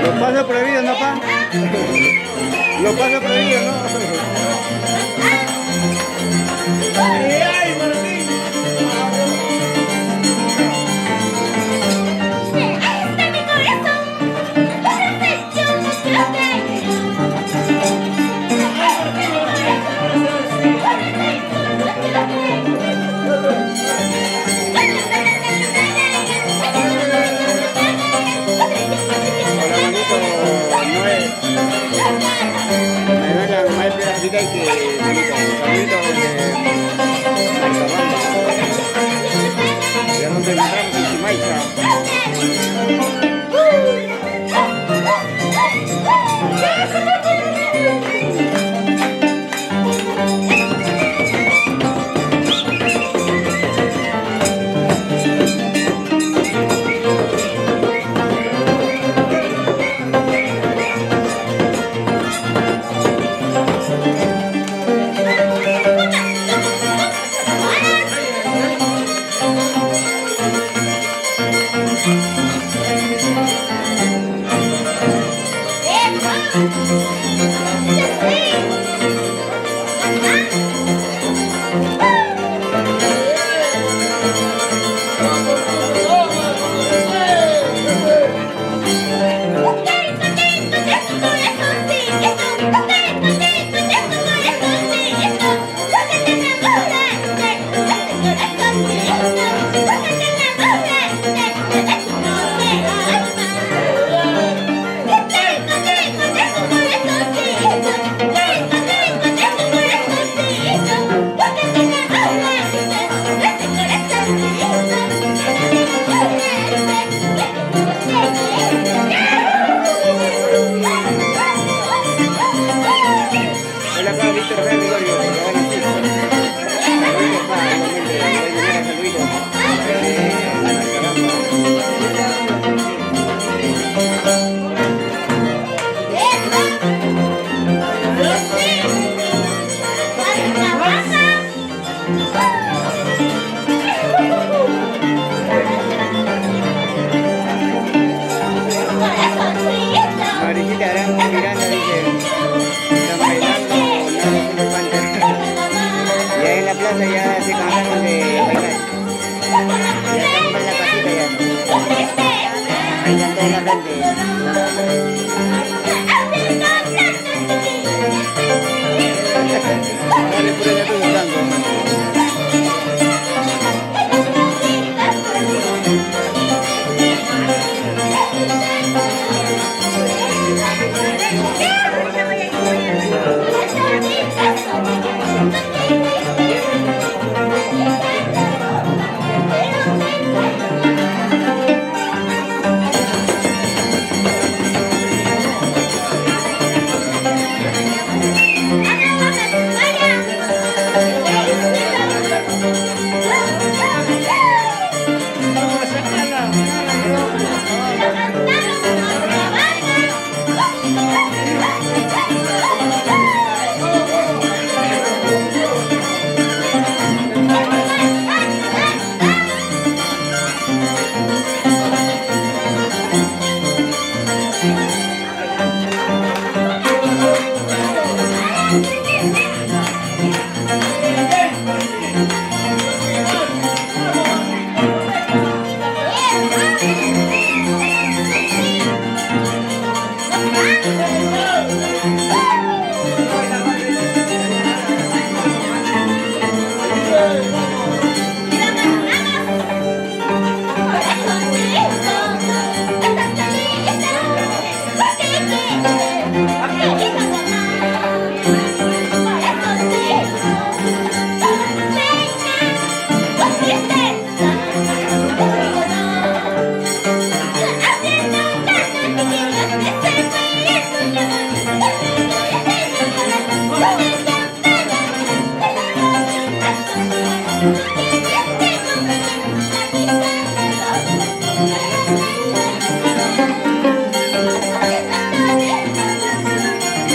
Los pasos prohibidos, ¿no, pa? Los pasos prohibidos, ¿no? ¡Ay, Martín!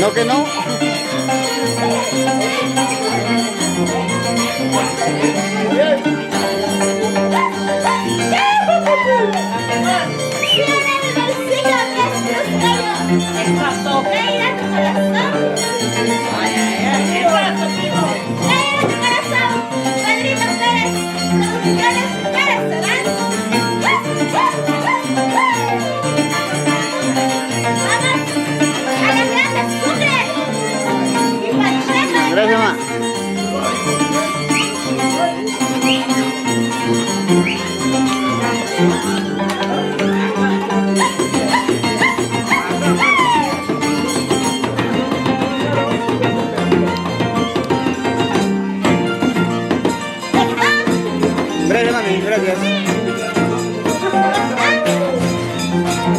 ¿No que no? Exacto. Mira tu corazón. Ay, ay, ay. Exacto, tío. Mira tu corazón. Padrino Pérez. Producciones Pérez Serán. Vamos a las grandes cumbres. Y Pacheco. Gracias, ma. Gracias, mami, gracias.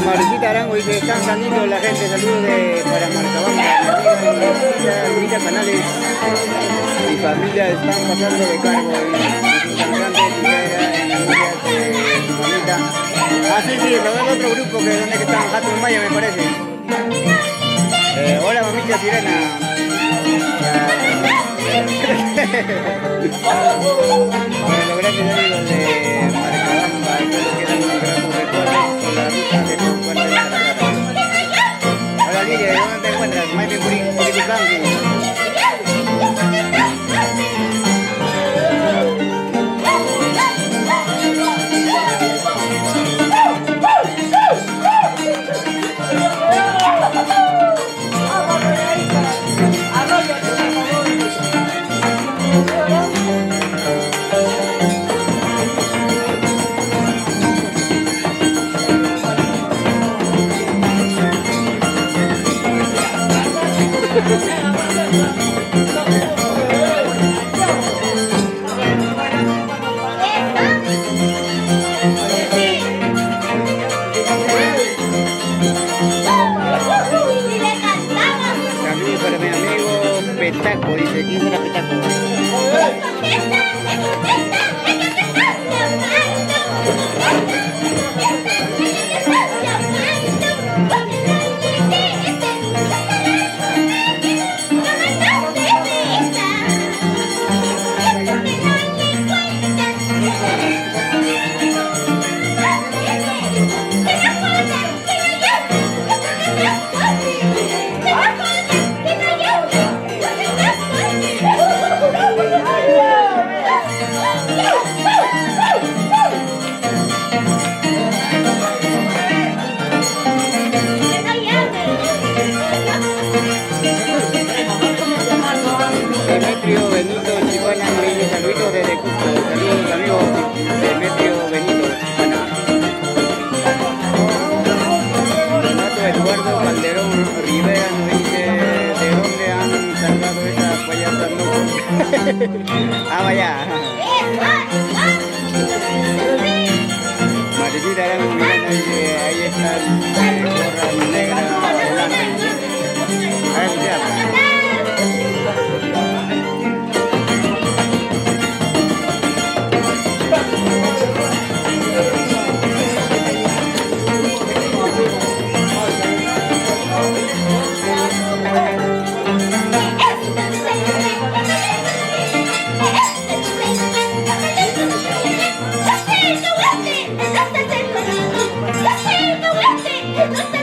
Maricita Arango dice, están saliendo la gente, saludos para Marcabamba, mi amiga Luisa Canales, mi familia están pasando de cargo y sus cantantes y en las millas de su mamita. Ah, sí, sí, lo del otro grupo que donde que están, Jato Maya me parece. Hola mamita Sirena. Bueno, los grandes amigos de Marcabamba, espero que quedan unos gratos recuerdos por la ruta de los puentes de Caracas. Hola Lidia, ¿de dónde te encuentras? Maipe Puricucanqui. Saludos para mi amigo Petaco, dice, ¿quién será Petaco? Demetrio Benito Chipana, saluditos desde Cusco. Saludos amigos Demetrio Benito Chipana. Renato Eduardo Calderón Rivera nos dice de dónde han sacado esa payasa loco. Ah, vaya. Maricita Arango Miranda dice, ahí está gorra negra adelante. A ver, ya. No